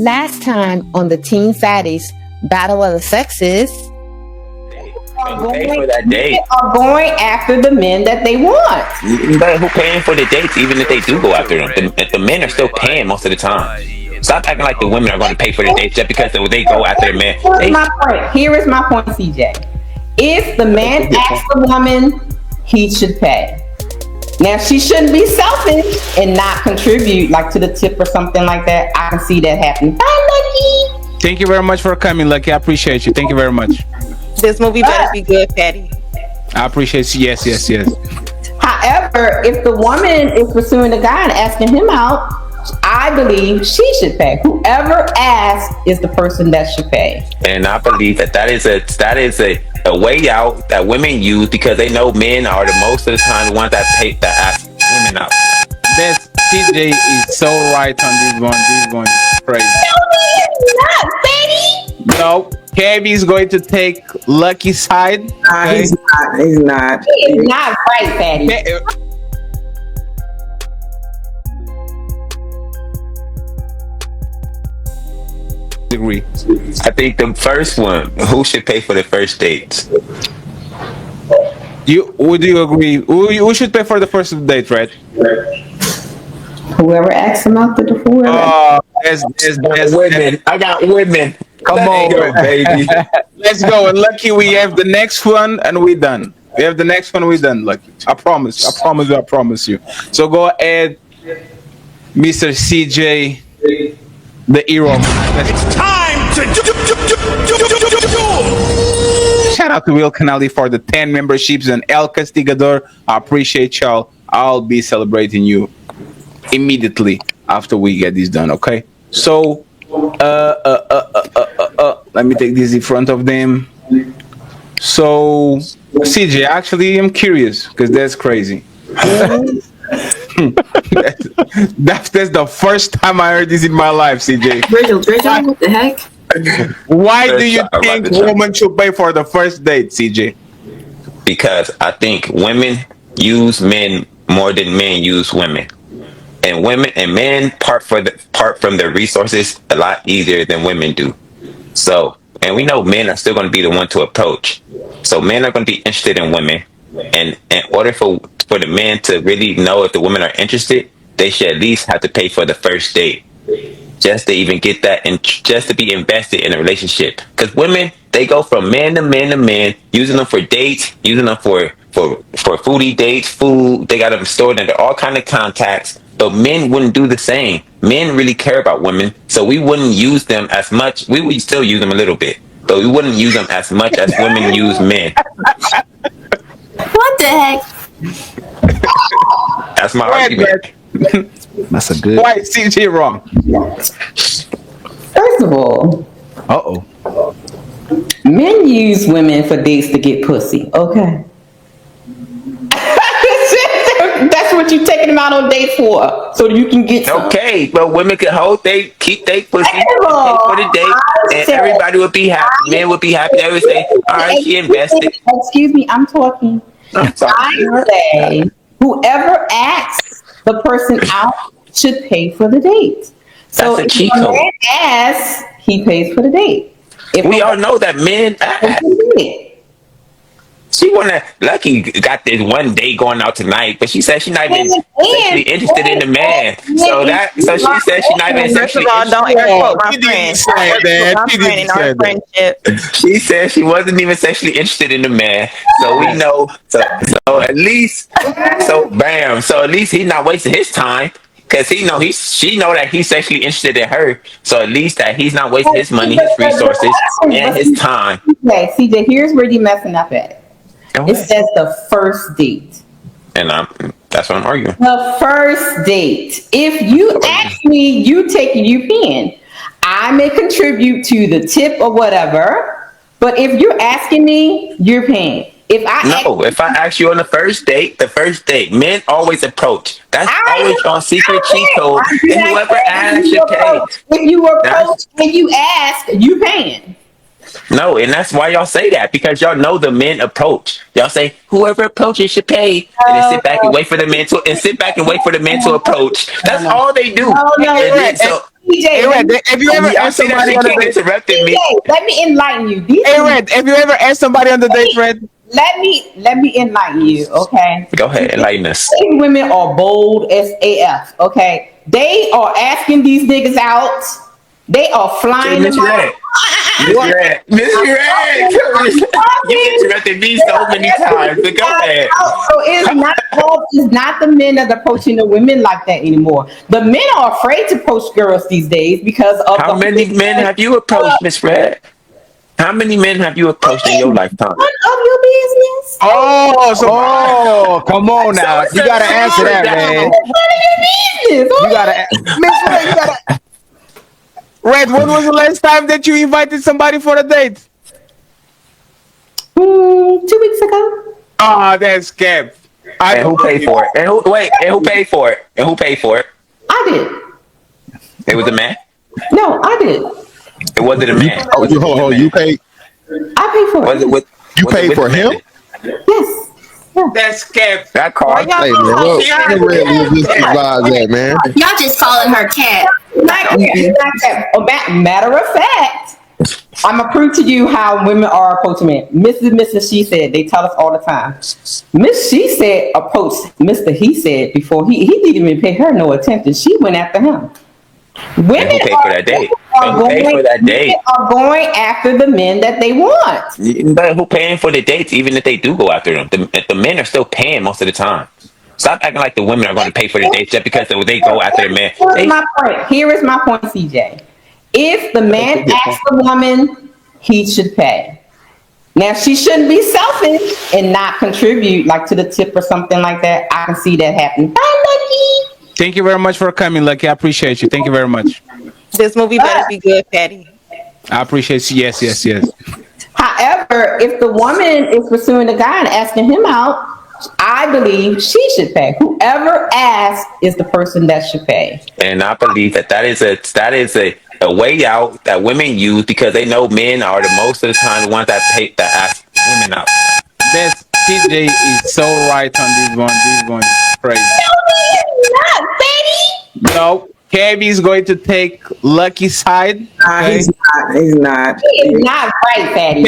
Last time on the Teen Fatties Battle of the Sexes, Pay for that date. Are going after the men that they want. But who paying for the dates, even if they do go after them? The men are still paying most of the time. Stop acting like the women are going to pay for the dates just because they go after the men. Here is my point, CJ. If the man asks the woman, he should pay. Now, she shouldn't be selfish and not contribute, like to the tip or something like that. I can see that happening. Bye, Lucky. Thank you very much for coming, Lucky. I appreciate you. Thank you very much. this movie better be good, Patty. I appreciate you. Yes. However, if the woman is pursuing the guy and asking him out, I believe she should pay. Whoever asks is the person that should pay. And I believe that is a way out that women use because they know men are the most of the time the ones that ask women out. That's CJ is so right on this one. This one is crazy. Not, Betty. No, Kevin is going to take Lucky's side. Okay? He's not. He's not right, Patty. Agree. I think the first one, who should pay for the first dates? Would you agree? Who should pay for the first date, right? Whoever asks him out, whoever. There's Women. I got women. Come on, go, baby. Let's go. And Lucky, we have the next one, and we're done. We have the next one, we're done, Lucky. I promise you. So go ahead, Mr. CJ, the hero. It's time to Shout out to Will Canali for the 10 memberships and El Castigador. I appreciate y'all. I'll be celebrating you immediately after we get this done, okay? So, let me take this in front of them. So, CJ, actually, I'm curious because that's crazy. that's the first time I heard this in my life, CJ. Rachel, what the heck? Why do you think women should pay for the first date, CJ? Because I think women use men more than men use women. And men part from their resources a lot easier than women do. So, and we know men are still going to be the one to approach. So men are going to be interested in women. And in order for the men to really know if the women are interested, they should at least have to pay for the first date. Just to even get that and just to be invested in a relationship. Because women, they go from man to man to man, using them for dates, using them for foodie dates, food. They got them stored under all kind of contacts. But men wouldn't do the same. Men really care about women, so we wouldn't use them as much. We would still use them a little bit, but we wouldn't use them as much as women use men. What the heck? That's my argument. That's a good. Why is CJ wrong? First of all, men use women for dates to get pussy. Okay. That's what you taking them out on dates for, so you can get some. Okay, but women can keep their pussy, pay for the date, and everybody would be happy. Men would be happy. They would say, "All right, she invested." Excuse me, I'm talking. I say whoever asks the person out should pay for the date. So That's a if cheat a code. man asks, he pays for the date. If We all know that men ask. She Lucky got this one day going out tonight, but she said she's not even sexually interested in the man. So she said she's not even First of sexually all, don't interested. air quote my friend. In our friendship. She said she wasn't even sexually interested in the man. So we know. So at least. So bam. So at least he's not wasting his time. Cause she know that he's sexually interested in her, so at least that he's not wasting his money, his resources, and his time. Okay, CJ, here's where you're messing up at. It says the first date. And that's what I'm arguing. The first date. If you ask me, you paying. I may contribute to the tip or whatever, but if you're asking me, you're paying. If I ask you on the first date, men always approach. That's always on secret cheat code. And whoever asks should pay. If you approach and you ask, you paying. No, and that's why y'all say that, because y'all know the men approach. Y'all say whoever approaches should pay, and then sit back and wait for the men to approach. That's all they do. Hey, Red, have you ever Y'all asked see that somebody she on the keep date? interrupting me? CJ, let me enlighten you. Hey, Red, have you ever asked somebody on the date, Red? Let me enlighten you, okay? Go ahead, enlighten us. These women are bold as AF, okay? They are asking these niggas out. They are flying Miss them out. Red. Miss Red. Miss Red. You interrupted me so many times, but go ahead. So it's not the men that are approaching the women like that anymore. The men are afraid to approach girls these days because of How many men have you approached, Miss Red? How many men have you approached in your lifetime? None of your business. Oh, Come on now. You gotta answer that, man. None of your business. You gotta, Miss Red, you gotta. Red, when was the last time that you invited somebody for a date? 2 weeks ago. Ah, that's kept. And who paid for it? And who paid for it? And who paid for it? I did. It was a man? No, I did. It wasn't a man. Oh, you paid? I paid for it. Was it with You was it paid with for a man? him? Yes. That's kept. That car. Hey, man, look, where realistic vibes at, man? Y'all just calling her cat. Matter of fact, I'm gonna prove to you how women are approaching men. Mrs. She said, they tell us all the time. Miss She said approached Mr. He said before he didn't even pay her no attention. She went after him. Women And who paid for that date? And who paid for that date? women are going after the men that they want. But who paying for the dates? Even if they do go after them, the men are still paying most of the time. Stop acting like the women are going to pay for the dates just because they go after the man. Here is my point, CJ. If the man asks the woman, he should pay. Now, she shouldn't be selfish and not contribute like to the tip or something like that. I can see that happening. Bye, Lucky. Thank you very much for coming, Lucky. I appreciate you. Thank you very much. This movie better be good, Patty. I appreciate you. Yes. However, if the woman is pursuing the guy and asking him out, I believe she should pay. Whoever asks is the person that should pay. And I believe that is a way out that women use because they know men are the most of the time the ones that ask women out. That's CJ is so right on this one. This one is crazy. Not, Betty. No, Kevin is going to take Lucky's side. Okay? He's not. He's not. He is not right, Patty.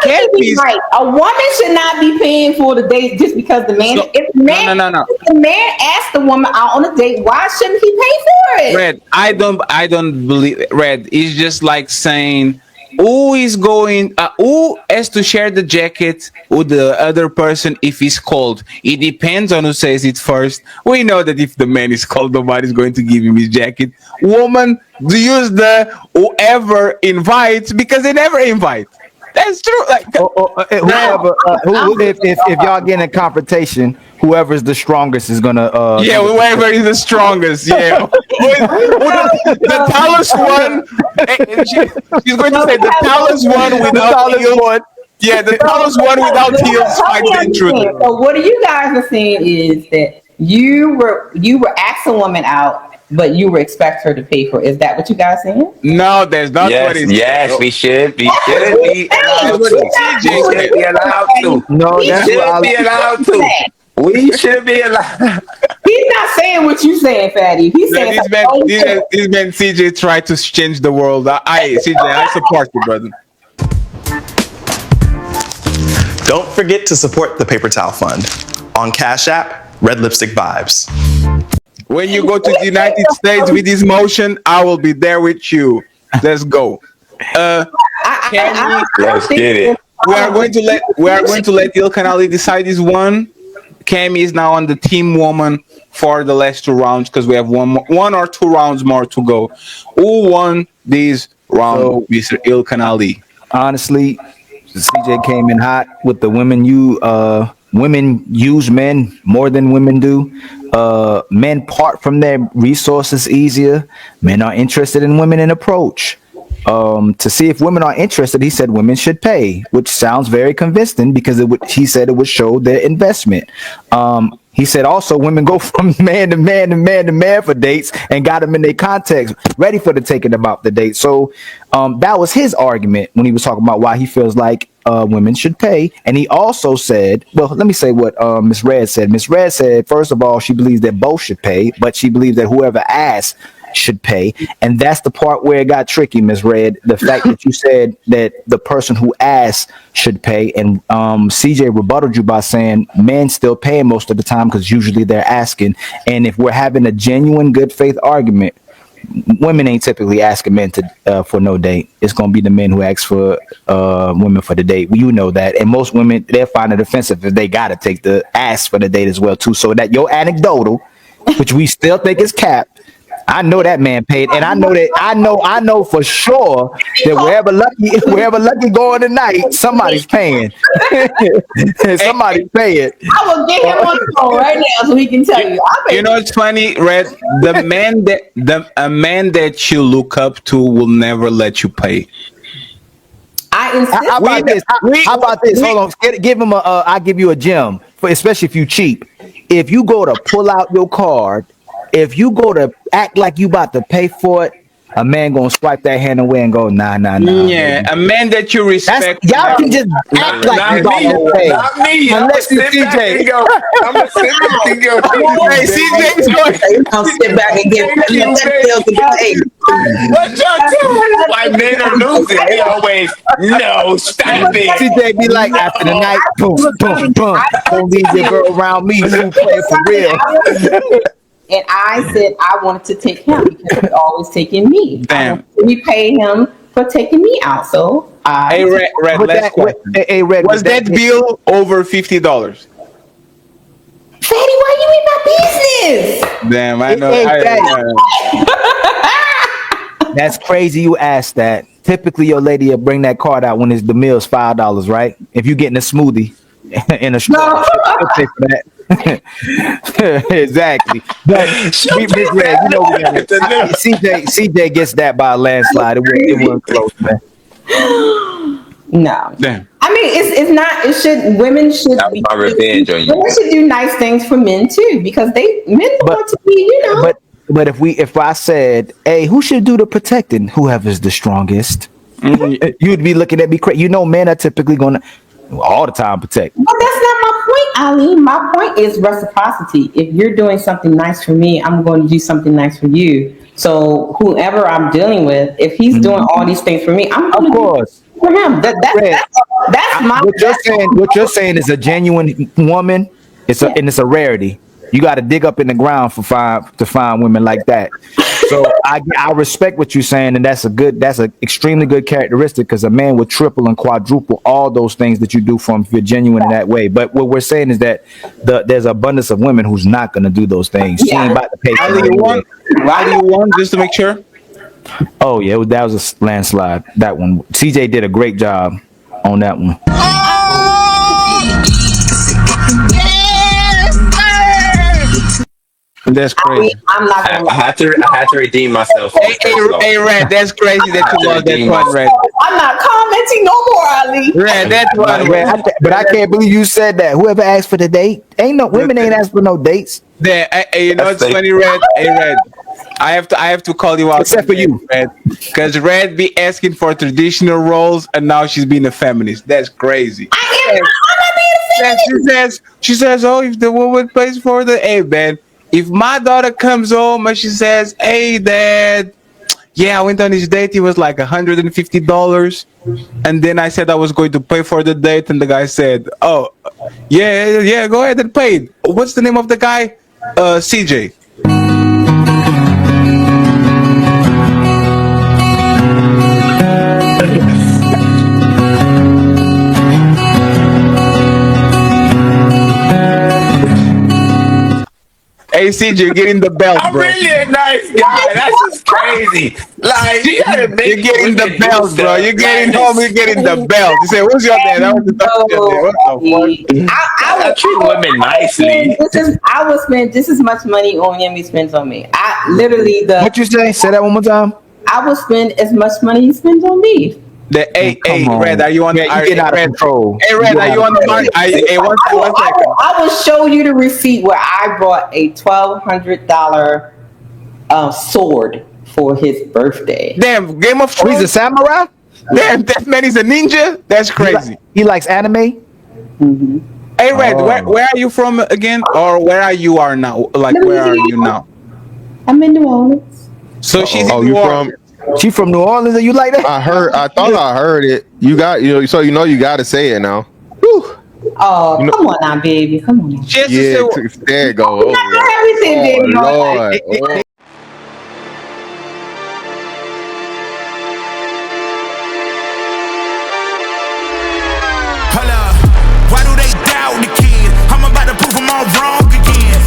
Kevin's Right. A woman should not be paying for the date just because the man. So- if the man, no. If the man asks the woman out on a date, why shouldn't he pay for it? Red, I don't believe Red. It's just like saying who has to share the jacket with the other person if he's cold. It depends on who says it first. We know that if the man is cold, nobody's going to give him his jacket. Woman, do use the whoever invites because they never invite. That's true. Like Whoever, if y'all get in a confrontation, whoever's the strongest is gonna. yeah, whoever is the strongest. Yeah, the tallest one. She's going to say the tallest one without heels. Yeah, the tallest one without heels fights the intruder. So what you guys are saying is that you were asking a woman out, but you were expect her to pay for it. Is that what you guys saying? No, there's not what it is. Yes, we should be allowed to. No, We that's should what be allowed to. We should be allowed. He's not saying what you saying, Fatty. He's saying This man CJ tried to change the world. CJ, I support you, brother. Don't forget to support the Paper Towel Fund on Cashapp, Red Lipstick Vibes. When you go to the United States with this motion, I will be there with you. Let's go. Let's get it. We are going to let Il Canali decide this one. Cami is now on the team woman for the last 2 rounds because we have one or 2 rounds more to go. Who won this round, Mr. Il Canali? honestly, CJ came in hot with the women. Women use men more than women do. Men part from their resources easier. Men are interested in women in approach. To see if women are interested, he said women should pay, which sounds very convincing because he said it would show their investment. He said also women go from man to man to man to man for dates and got them in their context, ready for the taking them out the date. So that was his argument when he was talking about why he feels like women should pay. And he also said, well, let me say what Ms. Red said. Ms. Red said, first of all, she believes that both should pay, but she believes that whoever asks should pay. And that's the part where it got tricky, Ms. Red. The fact that you said that the person who asked should pay, and CJ rebutted you by saying men still pay most of the time because usually they're asking. And if we're having a genuine good faith argument, women ain't typically asking men to for no date. It's gonna be the men who ask for women for the date. You know that, and most women, they'll find it offensive if they gotta take the ask for the date as well too. So that your anecdotal, which we still think is cap, I know that man paid, and I know for sure that wherever Lucky going tonight, somebody's paying. Somebody's paying. I will get him on the phone right now so he can tell you. You know, it's funny, Red. A man that you look up to will never let you pay. I insist. How about this? Hold on. Give him I'll give you a gem, especially if you cheap. If you go to pull out your card, if you go to act like you about to pay for it, a man gonna swipe that hand away and go, nah. Yeah, a man that you respect. Y'all can just act like you about to pay. Not me. Unless you CJ. I'm gonna sit back and go. Hey, CJ's going. I'll sit back and get paid. What y'all doing? Like men are losing. They always no. Stop it. CJ be like, after the night, boom. Don't leave your girl around me. You play for real. And I said I wanted to take him because he's always taking me. Damn. We pay him for taking me out. So Hey, Red, last question. Hey, Red, was that bill over $50? Fatty, why you in my business? Damn, I know. That's crazy you asked that. Typically, your lady will bring that card out when the meal's $5, right? If you're getting a smoothie in a straw, she'll pay for that. Exactly. But we got CJ gets that by a landslide. It wasn't close, man. No. Damn. I mean, it's not. It should. Women should. That was my revenge on you. Women should do nice things for men too, because men want to be. But if I said, hey, who should do the protecting? Whoever's the strongest. You'd be looking at me crazy. You know, men are typically gonna all the time protect. But that's not my point, Ali. My point is reciprocity. If you're doing something nice for me, I'm going to do something nice for you. So whoever I'm dealing with, if he's doing all these things for me, I'm going to do it for him. That's my. What you're saying is a genuine woman. And it's a rarity. You got to dig up in the ground to find women like that. So I respect what you're saying, and that's an extremely good characteristic, because a man would triple and quadruple all those things that you do for him if you're genuine in that way. But what we're saying is that there's abundance of women who's not going to do those things. She ain't about to pay. Why do you want? Just to make sure. Oh yeah, that was a landslide. That one, CJ did a great job on that one. That's crazy. I'm not gonna. I had to redeem myself. Hey, Red, that's crazy that you lost that one, Red. I'm not commenting no more, Ali. Red, that's one, Red. But I can't believe you said that. Whoever asked for the date, women ain't asked for no dates. You know it's funny, Red. Hey, Red. I have to call you out. Except for you, Red, because Red be asking for traditional roles, and now she's being a feminist. That's crazy. I'm not being a feminist. She says, oh, if the woman pays for the, hey, man. If my daughter comes home and she says, hey, Dad, yeah, I went on this date. It was like $150. And then I said I was going to pay for the date. And the guy said, oh, yeah, go ahead and pay it. What's the name of the guy? CJ. Hey, CJ, you're getting the belt, bro. I'm really a nice guy. That's just crazy. Like, you gotta make you're getting the belt, bro. You're getting home. You're getting the belt. You say, "Who's your dad?" I was What the fuck? I treat women nicely. I would spend just as much money on him he spends on me. I literally What you say? Say that one more time. I would spend as much money he spends on me. Hey, Red, are you on the? You get out of control. Hey, Red, are you on the market? Hey, one second. I will show you the receipt where I brought a $1,200 sword for his birthday. Damn, Game of Thrones. He's a samurai. Damn, that man is a ninja. That's crazy. He likes anime. Mm-hmm. Hey, Red, where are you from again, or where are you now? Like, where are you now? I'm in New Orleans. So she's Oh, in you New from? Orleans. She from New Orleans, and you like that? I thought I heard it. You got, so you got to say it now. Whew. Oh, come on now, baby. Come on now. She has Yeah, to say, there you go. Oh, Not everything, baby. oh, all Lord. right. Oh. Why do they doubt the kid? I'm about to prove them all wrong again.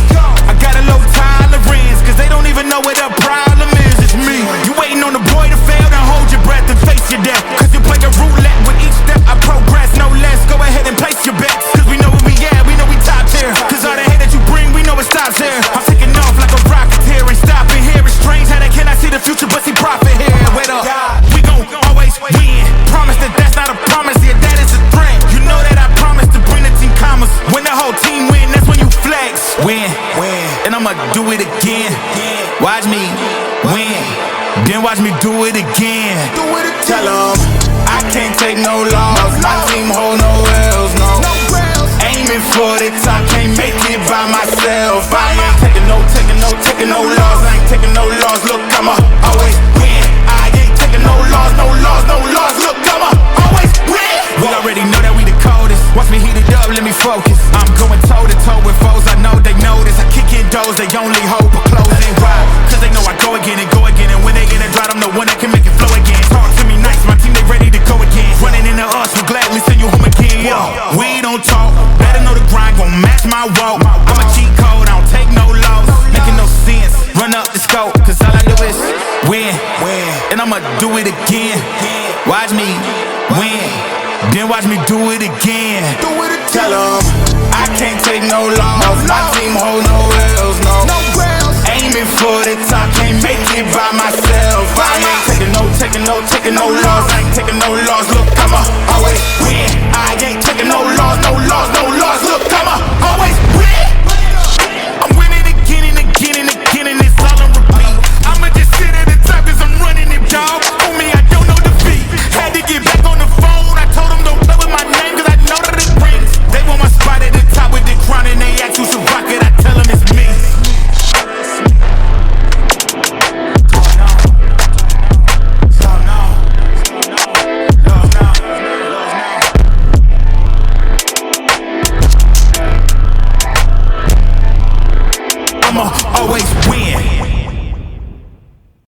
I got a low tolerance, cause they don't even know what the problem is. It's me. You waiting on the boy to fail, then hold your breath and face your death. Cause you play a roulette with each step I progress, no less. Go ahead and place your bets, cause we know where we at, we know we top tier. Cause all the hate that you bring, we know it stops here. I'm taking off like a rocket here, ain't stopping here. It's strange how they cannot see the future, but see profit here. Wait up, we gon' always win. Promise that that's not a promise, yeah, that is a threat. You know that I promise to bring the team commas. When the whole team win, that's when you flex. Win, and I'ma do it again. Watch me win, then watch me do it again. Tell 'em I can't take no loss. My team hold no L's, no. Aiming for the top, can't make it by myself. I ain't taking no loss. I ain't taking no loss. Look, I'ma always win. I ain't taking no loss. Look, I'ma always win. We already know that we the coldest. Watch me heat it up, let me focus. I'm going toe to toe with foes. I know they notice. I kick in doors, they only hope for closing. Why? Cause they know I go again. And when they in a drought, I'm the one that can make it flow again. Talk to me nice, my team, they ready to go again. Running into us, we'll gladly send you home again. We don't talk, better know the grind, gon' match my walk. I'm a cheat code, I don't take no loss. Making no sense, run up the scope. Cause all I do is win, and I'ma do it again. Watch me win, then watch me do it again. Tell 'em I can't take no loss. My team hold no L's, no. Aiming for the top, can't make it by myself. I ain't taking no loss. I ain't taking no loss. Look, I'ma always win. I ain't taking no loss.